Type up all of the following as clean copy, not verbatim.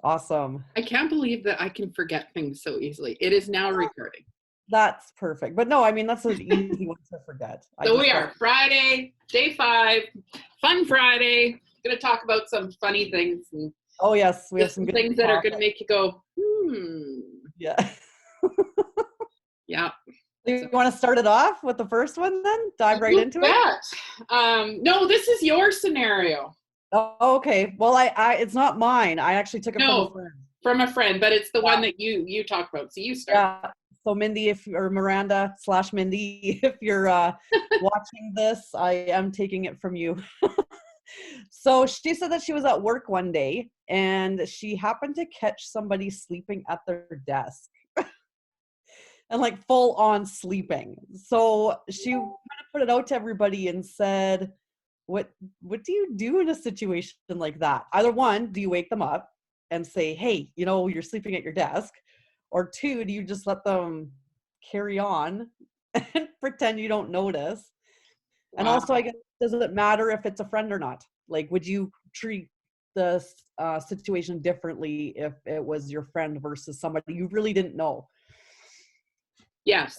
Awesome. I can't believe that I can forget things so easily. It is now recording. That's perfect. But no, I mean, that's an easy one to forget. I So just we got, are Friday, day 5, fun Friday. Going to talk about some funny things and oh yes, we have just some some good things that are going to topics. make you go, Yeah. yeah. Do So you want to start it off with the first one then? Dive right you into it? bet. No, this is your scenario. Oh, okay. Well, it's not mine. I actually took it from a No, friend. from a friend, but it's the Yeah. one that you talked about. So you start. Yeah. So Mindy, or Miranda / Mindy, if you're watching this, I am taking it from you. So she said that she was at work one day and she happened to catch somebody sleeping at their desk and like full on sleeping. So she kind of put it out to everybody and said, what do you do in a situation like that? Either one, do you wake them up and say, hey, you're sleeping at your desk? Or two, do you just let them carry on and pretend you don't notice? And Wow. also, I guess, does it matter if it's a friend or not? Like, would you treat the situation differently if it was your friend versus somebody you really didn't know? Yes.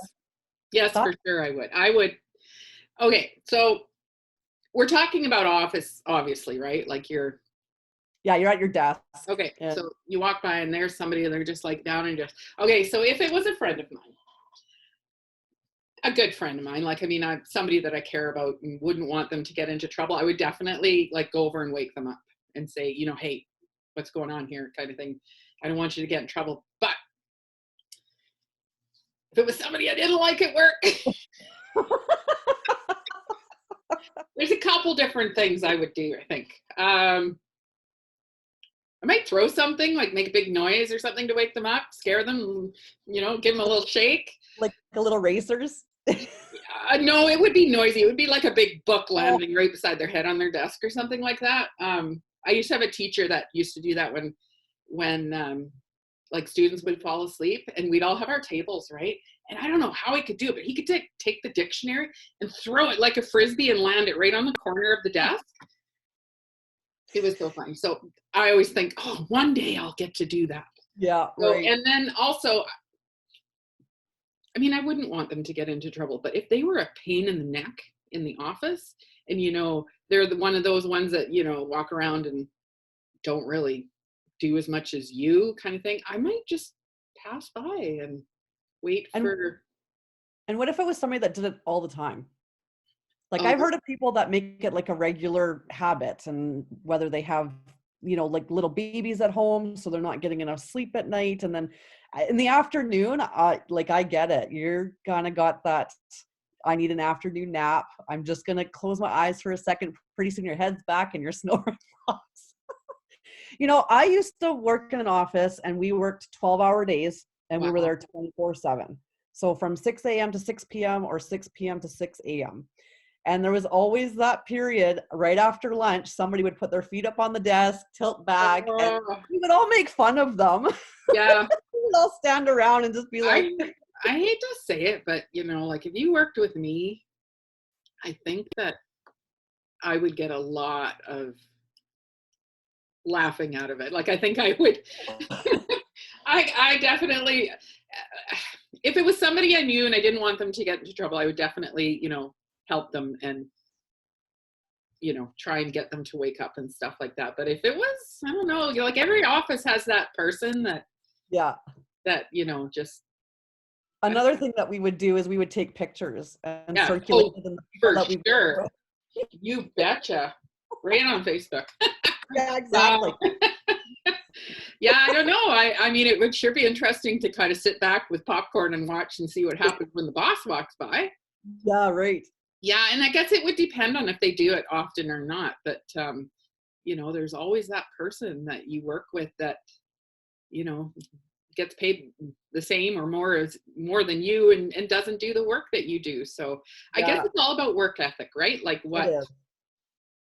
Yes, Thought? for sure I would. I would. Okay, so we're talking about office, obviously, right? Like you're Yeah, you're at your desk. okay. And So you walk by and there's somebody and they're just like down and just okay. So if it was a friend of mine, a good friend of mine, like I mean, I'm somebody that I care about and wouldn't want them to get into trouble, I would definitely like go over and wake them up and say, hey, what's going on here, kind of thing. I don't want you to get in trouble. But if it was somebody I didn't like at work, there's a couple different things I would do. I think. I might throw something, like make a big noise or something to wake them up, scare them, give them a little shake. like a little racers. No, it would be noisy. It would be like a big book Oh, landing right beside their head on their desk or something like that. I used to have a teacher that used to do that when like students would fall asleep and we'd all have our tables, right? And I don't know how he could do it, but he could take the dictionary and throw it like a frisbee and land it right on the corner of the desk. It was so funny. So I always think, oh, one day I'll get to do that. yeah, So, right. and then also, I mean, I wouldn't want them to get into trouble, but if they were a pain in the neck in the office and, they're one of those ones that, walk around and don't really do as much as you kind of thing, I might just pass by and wait And for, what if it was somebody that did it all the time? Like oh, I've heard of people that make it like a regular habit, and whether they have, like little babies at home, so they're not getting enough sleep at night. And then in the afternoon, like I get it. You're kind of got that, I need an afternoon nap. I'm just going to close my eyes for a second. Pretty soon your head's back and you're snoring off. I used to work in an office and we worked 12-hour days and we were wow. there 24/7. So from 6 a.m. to 6 p.m. or 6 p.m. to 6 a.m. And there was always that period right after lunch, somebody would put their feet up on the desk, tilt back, and we would all make fun of them. Yeah. We would all stand around and just be like, I hate to say it, but like if you worked with me, I think that I would get a lot of laughing out of it. Like I think I would I definitely if it was somebody I knew and I didn't want them to get into trouble, I would definitely, help them and try and get them to wake up and stuff like that. But if it was, I don't know, like every office has that person yeah. that, just Another thing that we would do is we would take pictures and yeah, circulate oh, them to the people for that we work sure. with. You betcha. Right on Facebook. Yeah, exactly. Yeah, I don't know. I mean, it would sure be interesting to kind of sit back with popcorn and watch and see what happens when the boss walks by. Yeah, right. Yeah, and I guess it would depend on if they do it often or not. But there's always that person that you work with that, you know, gets paid the same or more than you and doesn't do the work that you do. So I guess Yeah, it's all about work ethic, right? it is.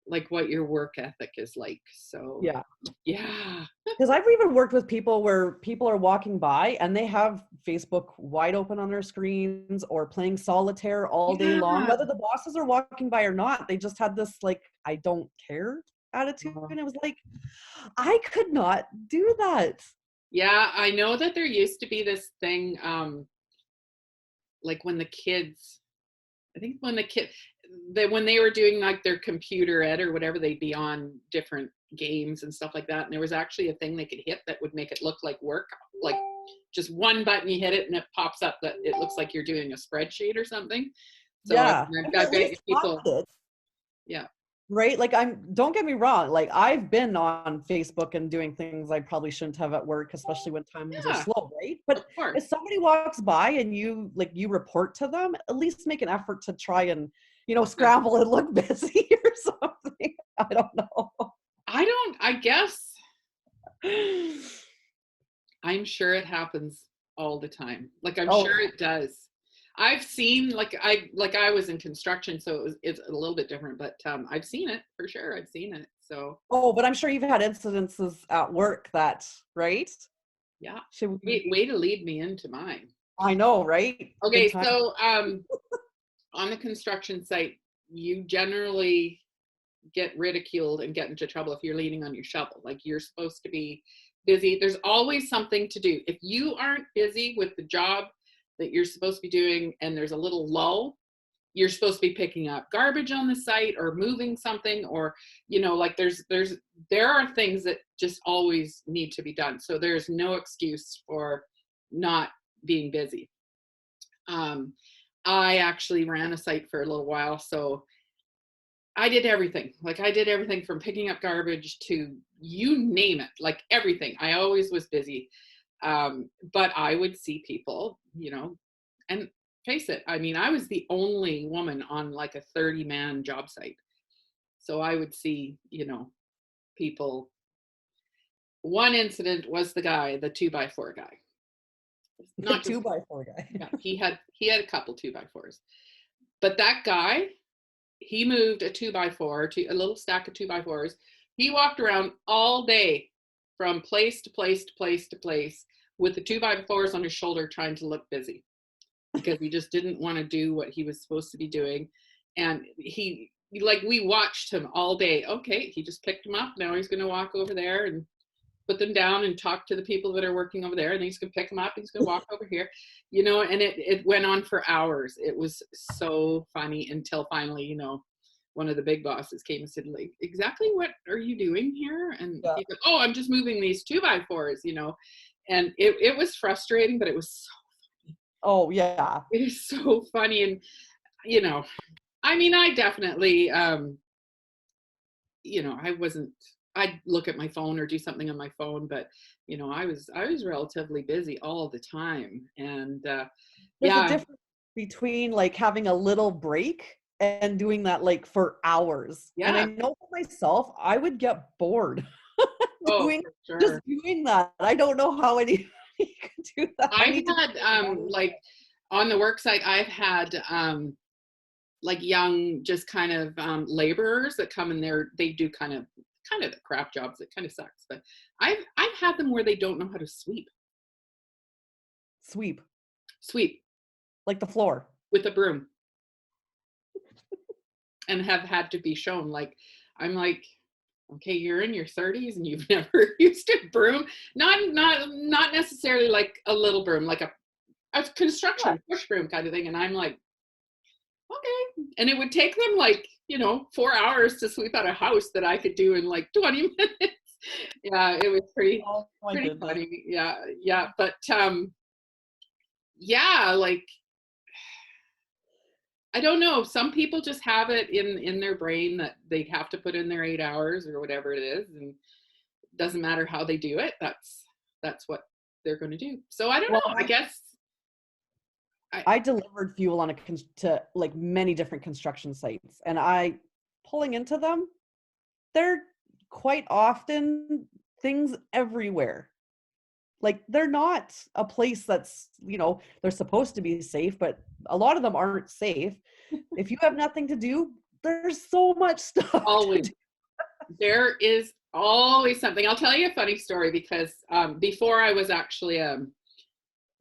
Like what your work ethic is like. So Yeah. yeah. Because I've even worked with people where people are walking by and they have Facebook wide open on their screens or playing solitaire all day long, Yeah. whether the bosses are walking by or not. They just had this like, I don't care attitude. And it was like, I could not do that. Yeah, I know that there used to be this thing, like when the kids, I think when the kid, when they were doing like their computer ed or whatever, they'd be on different games and stuff like that. And there was actually a thing they could hit that would make it look like work, like just one button, you hit it and it pops up that it looks like you're doing a spreadsheet or something. So Yeah. I At bet least you people, it. yeah. Right? Like don't get me wrong, like I've been on Facebook and doing things I probably shouldn't have at work, especially when times are Yeah, slow, right? of But course. if somebody walks by and you report to them, at least make an effort to try and, scramble and look busy or something. I don't know. I guess I'm sure it happens all the time. Like I'm Oh, sure it does. I've seen I was in construction, so it's a little bit different, but I've seen it for sure. I've seen it. So but I'm sure you've had incidences at work that, right? yeah. Should we, Way to lead me into mine. I know, right? Big Okay, time. so on the construction site, you generally get ridiculed and get into trouble if you're leaning on your shovel. Like you're supposed to be busy. There's always something to do. If you aren't busy with the job that you're supposed to be doing and there's a little lull, you're supposed to be picking up garbage on the site or moving something, or like there are things that just always need to be done. So there's no excuse for not being busy. I actually ran a site for a little while, so I did everything. Like I did everything from picking up garbage to you name it, like everything. I always was busy. But I would see people, and face it, I mean, I was the only woman on like a 30-man job site. So I would see, people. One incident was the 2x4 guy. The Not two just, by four guy. yeah, he had a couple 2x4s. But that guy, he moved a 2x4 to a little stack of 2x4s. He walked around all day from place to place to place to place with the 2x4s on his shoulder trying to look busy because he just didn't want to do what he was supposed to be doing. And we watched him all day. Okay, he just picked them up. Now he's going to walk over there and put them down and talk to the people that are working over there, and he's going to pick them up and he's going to walk over here, and it went on for hours. It was so funny until finally, one of the big bosses came and said, like, exactly what are you doing here? And Yeah. he's like, oh, I'm just moving these 2x4s, and it was frustrating, but it was so funny. Oh yeah. It is so funny. And, I mean, I definitely, I'd look at my phone or do something on my phone, but I was relatively busy all the time. And There's a yeah, difference between like having a little break and doing that like for hours. And I yeah. know for myself, I would get bored Oh, doing for just sure. doing that. I don't know how anybody could do that. I I've need to had like on the work site, I've had like young, just kind of laborers that come in there. They do kind of the crap jobs. It kind of sucks, but I've had them where they don't know how to sweep sweep sweep like the floor. with a broom, and have had to be shown. Like, I'm like, okay, you're in your 30s and you've never used a broom. Not necessarily like a little broom, like a construction push broom kind of thing. And I'm like, okay. And it would take them like, 4 hours to sweep out a house that I could do in like 20 minutes. Yeah, it was pretty Oh my goodness. funny. Yeah, yeah. But yeah, like, I don't know. Some people just have it in their brain that they have to put in their 8 hours or whatever it is, and it doesn't matter how they do it. That's what they're going to do. So I don't Well, know. I guess I delivered fuel on to like many different construction sites, and pulling into them, they're quite often things everywhere. Like they're not a place that's, they're supposed to be safe, but a lot of them aren't safe. If you have nothing to do, there's so much stuff. always there is always something. I'll tell you a funny story because before I was actually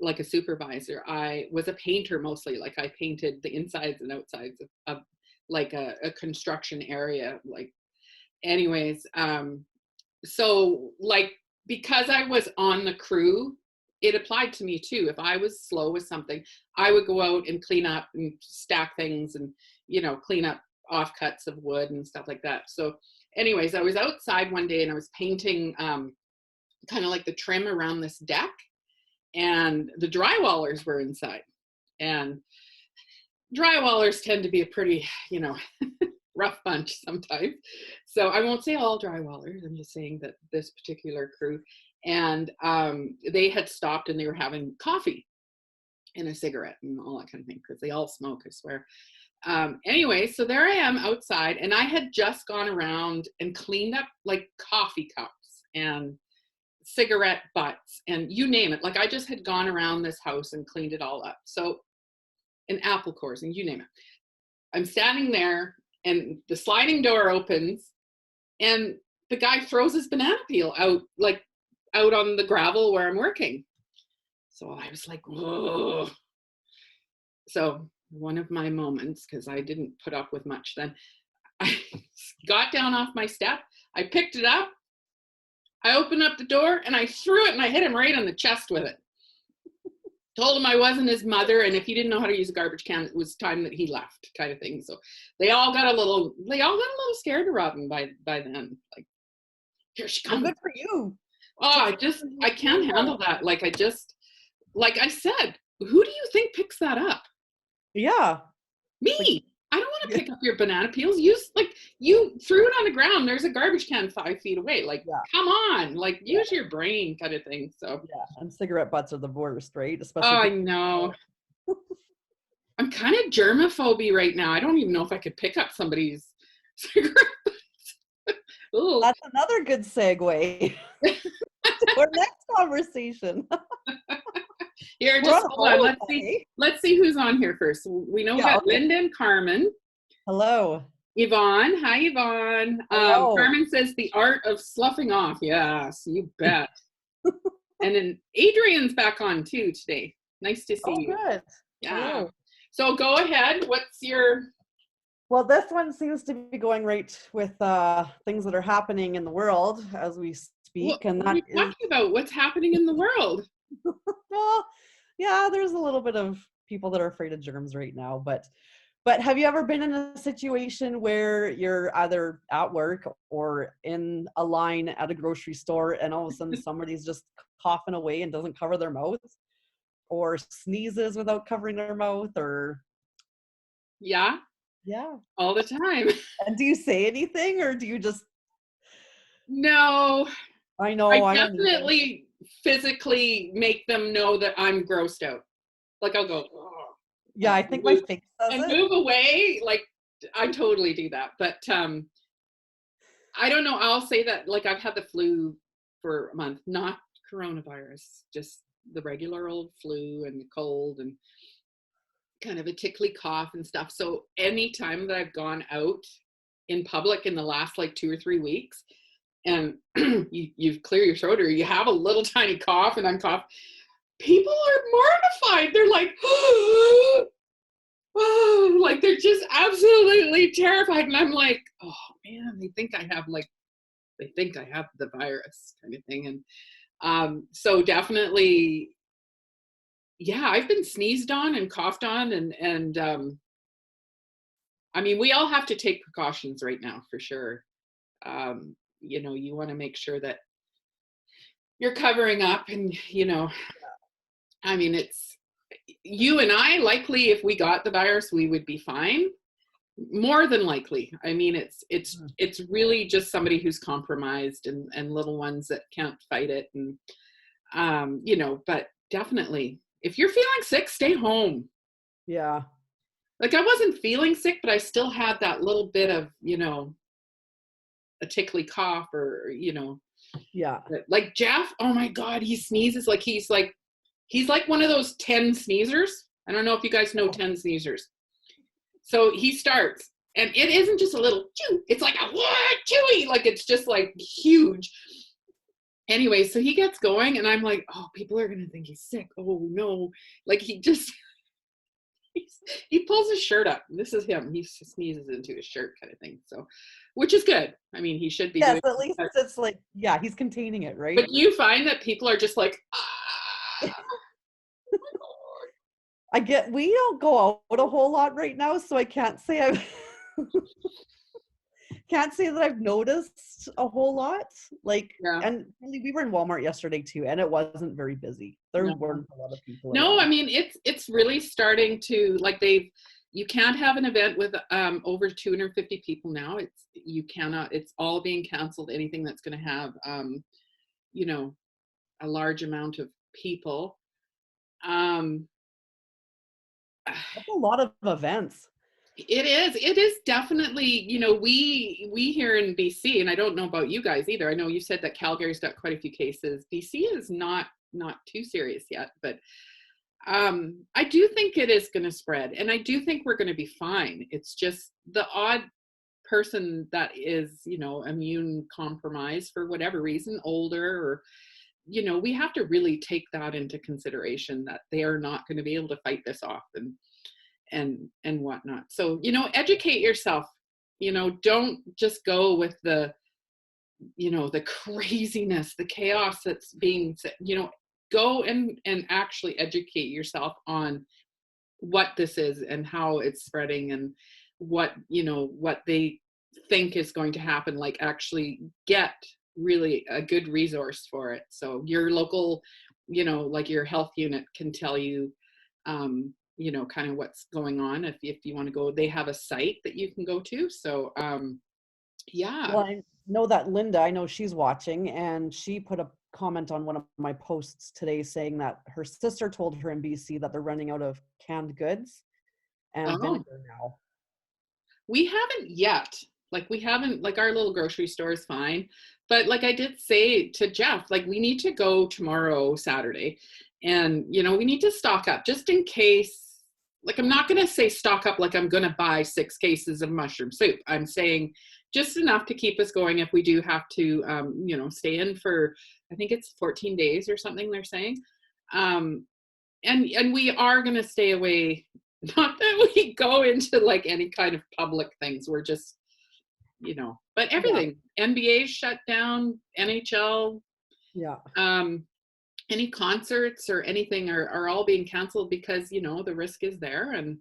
like a supervisor, I was a painter mostly. Like I painted the insides and outsides of like a construction area, like. anyways, so like, because I was on the crew, it applied to me too. If I was slow with something, I would go out and clean up and stack things and, clean up offcuts of wood and stuff like that. So anyways, I was outside one day and I was painting kind of like the trim around this deck, and the drywallers were inside. And drywallers tend to be a pretty, rough bunch sometimes. So I won't say all drywallers. I'm just saying that this particular crew, and they had stopped and they were having coffee and a cigarette and all that kind of thing, because they all smoke, I swear. Anyway, so there I am outside, and I had just gone around and cleaned up like coffee cups and cigarette butts and you name it. Like, I just had gone around this house and cleaned it all up. So, and apple cores and you name it. I'm standing there and the sliding door opens and the guy throws his banana peel out, like out on the gravel where I'm working. So I was like, whoa. So one of my moments, because I didn't put up with much then, I got down off my step, I picked it up, I opened up the door and I threw it and I hit him right on the chest with it. Told him I wasn't his mother, and if he didn't know how to use a garbage can, it was time that he left, kind of thing. So they all got a little scared of Robin by then. Like, here she comes. Good for you. Oh, I can't handle that. Like I said, who do you think picks that up? Yeah. Me. I don't want to pick up your banana peels. You threw it on the ground. There's a garbage can 5 feet away. Like, come on, like, use your brain, kind of thing. So yeah, and cigarette butts are the worst, right? Especially. Oh, I know. I'm kind of germophobe right now. I don't even know if I could pick up somebody's cigarette butts. That's another good segue to our next conversation. Here, just hold on. Let's see who's on here first. We know we got Linda and Carmen. Hello. Yvonne. Hi, Yvonne. Carmen says the art of sloughing off. Yes, you bet. And then Adrian's back on too today. Nice to see you. Good. Yeah. Hello. So go ahead. What's your... Well, this one seems to be going right with things that are happening in the world as we speak. What are you talking about? What's happening in the world? Well, yeah, there's a little bit of people that are afraid of germs right now, but have you ever been in a situation where you're either at work or in a line at a grocery store and all of a sudden somebody's just coughing away and doesn't cover their mouth, or sneezes without covering their mouth, or... Yeah, all the time. And do you say anything, or do you just... No, I know. I definitely physically make them know that I'm grossed out. Like, I'll go, oh. Yeah, I think my face does and it. move away. Like, I totally do that. But I don't know. I'll say that, like, I've had the flu for a month, not coronavirus, just the regular old flu and the cold and kind of a tickly cough and stuff. So anytime that I've gone out in public in the last like 2 or 3 weeks, and you clear your throat or you have a little tiny cough and I'm coughing, people are mortified. They're like, oh, like they're just absolutely terrified. And I'm like, oh man, they think I have the virus, kind of thing. And so definitely, yeah, I've been sneezed on and coughed on, and I mean, we all have to take precautions right now for sure. You want to make sure that you're covering up, and I mean, it's you and I, likely if we got the virus, we would be fine. More than likely. I mean, it's really just somebody who's compromised and little ones that can't fight it. And, but definitely if you're feeling sick, stay home. Yeah. Like, I wasn't feeling sick, but I still had that little bit of, a tickly cough or, Yeah. Like Jeff, oh my God, he sneezes like he's like one of those 10 sneezers. I don't know if you guys know 10 sneezers. So he starts, and it isn't just a little chew. It's like a chewy, like it's just like huge. Anyway, so he gets going, and I'm like, oh, people are gonna think he's sick. Oh no, like he just He pulls his shirt up. This is him. He sneezes into his shirt kind of thing. So, which is good. I mean, he should be Yes, doing at least that. it's like, yeah, he's containing it, right? But do you find that people are just like, We don't go out a whole lot right now, so I can't say can't say that I've noticed a whole lot. Like, yeah. and really, we were in Walmart yesterday too, and it wasn't very busy. There No. weren't a lot of people No, I around. mean it's really starting to like you can't have an event with over 250 people now. You cannot. It's all being canceled. Anything that's going to have you know, a large amount of people. Um, That's a lot of events. It is. It is definitely, you know, we here in BC, and I don't know about you guys either. I know you said that Calgary's got quite a few cases. BC is not too serious yet, but I do think it is going to spread, and I do think we're going to be fine. It's just the odd person that is, you know, immune compromised for whatever reason, older, or you know, we have to really take that into consideration that they are not going to be able to fight this off and whatnot. So, you know, educate yourself. You know, don't just go with the, you know, the craziness, the chaos that's being, you know, go and actually educate yourself on what this is and how it's spreading and what, you know, what they think is going to happen. Like actually get really a good resource for it. So your local, you know, like your health unit can tell you, you know, kind of what's going on. If you want to go, they have a site that you can go to. So, yeah. Well, I know that Linda, I know she's watching, and she put a comment on one of my posts today saying that her sister told her in BC that they're running out of canned goods and Oh, vinegar now. we haven't yet. Like we haven't, like our little grocery store is fine. But like I did say to Jeff, like we need to go tomorrow, Saturday, and you know, we need to stock up just in case. Like I'm not gonna say stock up like I'm gonna buy 6 cases of mushroom soup. I'm saying just enough to keep us going if we do have to you know, stay in for I think it's 14 days or something they're saying. Um, and we are going to stay away, not that we go into like any kind of public things. We're just, you know, but Yeah, everything, NBA shut down, NHL, yeah. um any concerts or anything are all being canceled because, you know, the risk is there, and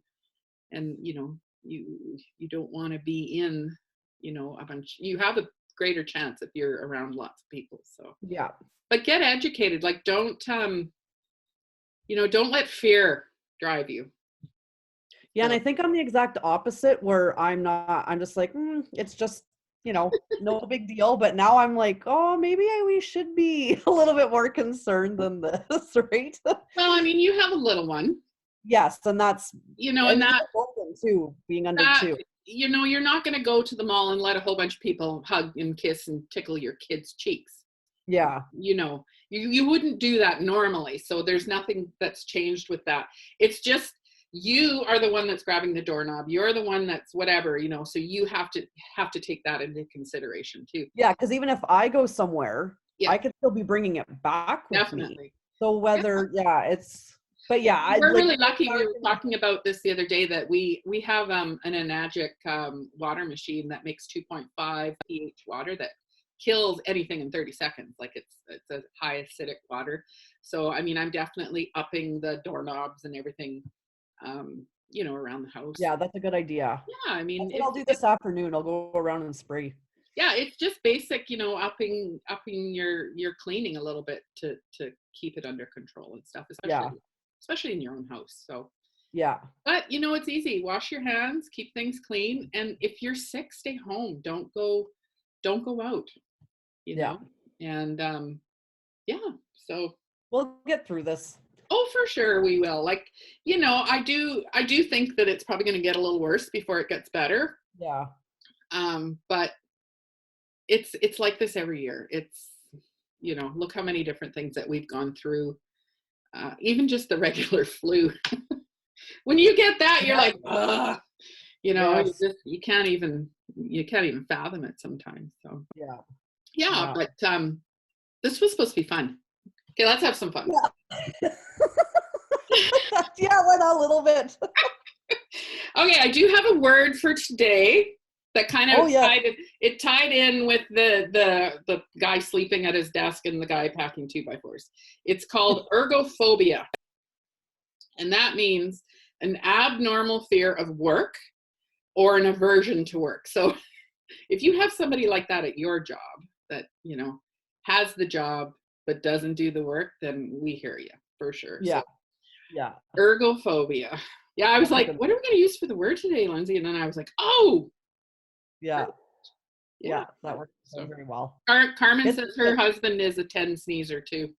you know, you don't want to be in, you know, a bunch. You have a greater chance if you're around lots of people. So Yeah. but get educated. Like don't you know, don't let fear drive you. Yeah, and So I think I'm the exact opposite where I'm just like, it's just, no big deal. But now I'm like, oh, maybe we should be a little bit more concerned than this, right? well, I mean, you have a little one, Yes, and you know, and and Logan too, being under that two. you know, you're not going to go to the mall and let a whole bunch of people hug and kiss and tickle your kids' cheeks. Yeah. You know, you wouldn't do that normally. So there's nothing that's changed with that. It's just you are the one that's grabbing the doorknob. You're the one that's whatever, you know, so you have to take that into consideration too. Yeah, because even if I go somewhere, Yeah, I could still be bringing it back with me. definitely. So Yeah. but yeah, I We're like really lucky. We were talking about this the other day that we have an Enagic water machine that makes 2.5 pH water that kills anything in 30 seconds. Like it's a high acidic water. So I mean, I'm definitely upping the doorknobs and everything, you know, around the house. yeah, that's a good idea. Yeah, I mean, That's what I'll do this afternoon. I'll go around and spray. yeah, it's just basic, you know, upping your cleaning a little bit to keep it under control and stuff, Yeah. especially in your own house. So Yeah. but you know, it's easy. Wash your hands, keep things clean, and if you're sick, stay home. Don't go out, you Yeah. know. And yeah, so We'll get through this. oh, for sure we will. Like, you know, I do think that it's probably going to get a little worse before it gets better. Yeah. But it's like this every year. It's, you know, look how many different things that we've gone through. Even just the regular flu. When you get that, you're Yeah. like, ugh. You know, Yes. you can't even fathom it sometimes. So Yeah. yeah, Yeah. but this was supposed to be fun. Okay, let's have some fun. Yeah. Yeah, why not a little bit? Okay, I do have a word for today that kind of yeah. tied in with the guy sleeping at his desk and the guy packing 2x4s. It's called ergophobia. And that means an abnormal fear of work or an aversion to work. So if you have somebody like that at your job that, you know, has the job but doesn't do the work, then we hear you for sure. Yeah. So, Yeah. ergophobia. Yeah, I was like, what are we going to use for the word today, Lindsay? And then I was like, oh, yeah. yeah, That works so very well. Carmen says her husband is a 10 sneezer too.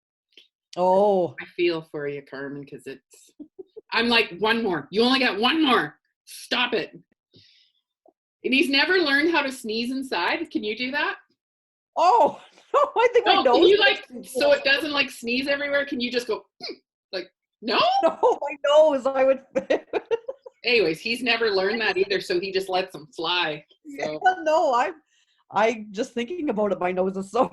Oh, I feel for you, Carmen, because I'm like, one more. You only got one more. Stop it. And he's never learned how to sneeze inside. Can you do that? oh, no, I think my nose. Can you so it doesn't like sneeze everywhere? Can you just go like, no? No, my nose. I would. Anyways, he's never learned that either, so he just lets them fly. So. Yeah, no, I just thinking about it, my nose is sore.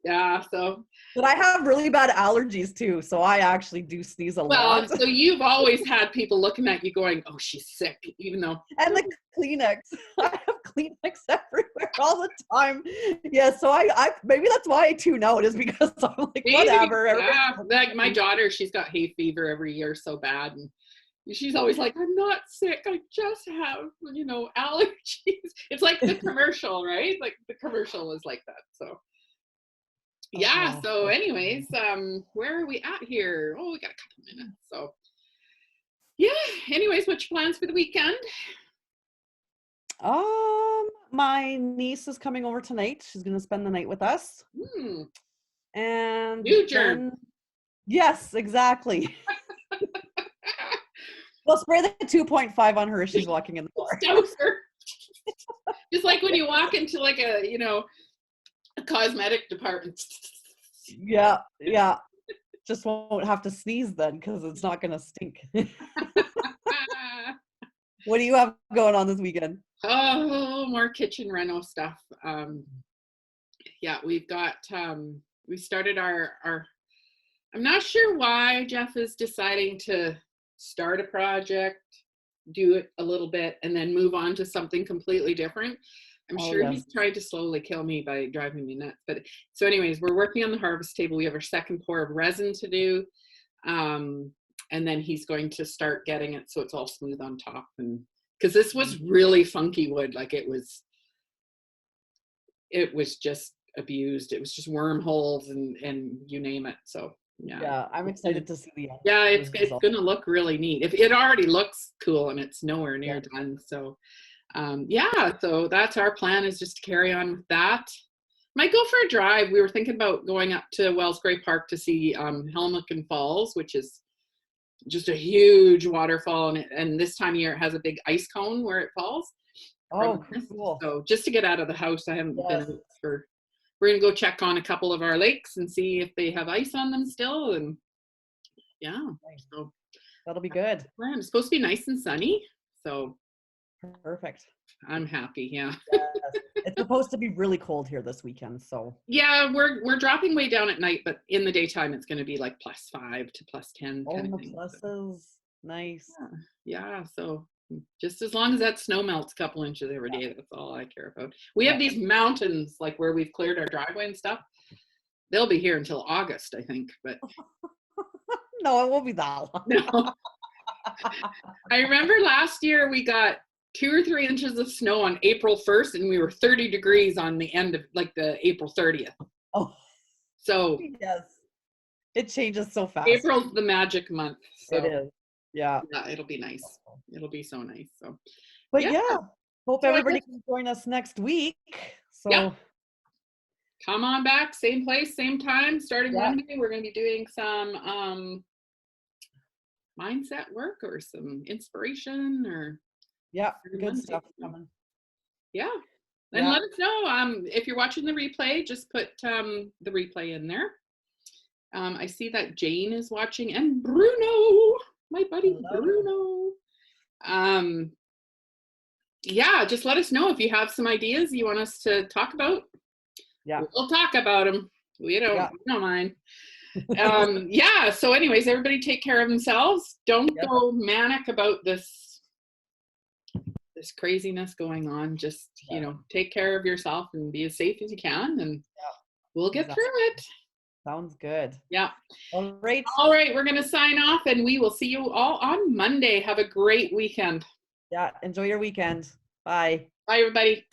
Yeah, so. But I have really bad allergies too, so I actually do sneeze a lot. Well, so you've always had people looking at you going, oh, she's sick, even though. And the Kleenex. I have Kleenex everywhere all the time. Yeah, so I maybe that's why I tune out, is because I'm like, maybe, whatever. Yeah, like my daughter, she's got hay fever every year so bad. And she's always like, I'm not sick. I just have, you know, allergies. It's like the commercial, right? Like the commercial is like that. So. Yeah, so anyways, where are we at here? Oh, we got a couple minutes. So yeah, anyways, what's your plans for the weekend? My niece is coming over tonight. She's gonna spend the night with us. And new germ. Yes, exactly. We'll spray the 2.5 on her as she's walking in the door. Just like when you walk into like a, you know, a cosmetic department. Yeah. Just won't have to sneeze then, because it's not gonna stink. What do you have going on this weekend? Oh, more kitchen reno stuff. Yeah, we've got we started our I'm not sure why Jeff is deciding to start a project, do it a little bit, and then move on to something completely different. I'm sure he's trying to slowly kill me by driving me nuts. But so anyways, we're working on the harvest table. We have our second pour of resin to do. And then he's going to start getting it so it's all smooth on top. And because this was really funky wood, like it was just abused. It was just wormholes and you name it. So yeah, I'm excited to see the end. Yeah, it's going to look really neat. If it already looks cool and it's nowhere near done. So yeah, so that's our plan, is just to carry on with that. Might go for a drive. We were thinking about going up to Wells Gray Park to see Helmickan Falls, which is just a huge waterfall, and this time of year it has a big ice cone where it falls. Oh, cool. So just to get out of the house, I haven't been out for. We're gonna go check on a couple of our lakes and see if they have ice on them still, and yeah, so that'll be good. It's supposed to be nice and sunny, so perfect. I'm happy. Yeah. Yes. It's supposed to be really cold here this weekend, so yeah, we're dropping way down at night, but in the daytime it's going to be like +5 to +10 kind of thing. Pluses, so. Nice. Yeah, so just as long as that snow melts a couple inches every day, that's all I care about. We have these mountains, like where we've cleared our driveway and stuff. They'll be here until August, I think, but no, it won't be that long. No. I remember last year we got 2 or 3 inches of snow on April 1st, and we were 30 degrees on the end of like the April 30th. Oh, so yes, it changes so fast. April's the magic month. So. It is. Yeah, it'll be nice. It'll be so nice. So, but yeah, hope everybody can join us next week. So come on back, same place, same time, starting Monday. We're going to be doing some mindset work or some inspiration or good stuff coming. Yeah. And let us know if you're watching the replay, just put the replay in there. I see that Jane is watching, and Bruno, my buddy. Hello. Bruno. Yeah, just let us know if you have some ideas you want us to talk about. Yeah, we'll talk about them. We don't mind. Yeah. So anyways, everybody take care of themselves. Don't Yep, go manic about this craziness going on. Just, yeah, take care of yourself and be as safe as you can, and we'll get exactly. through it. Sounds good. Yeah. All right. All right. We're going to sign off, and we will see you all on Monday. Have a great weekend. Yeah, enjoy your weekend. Bye. Bye, everybody.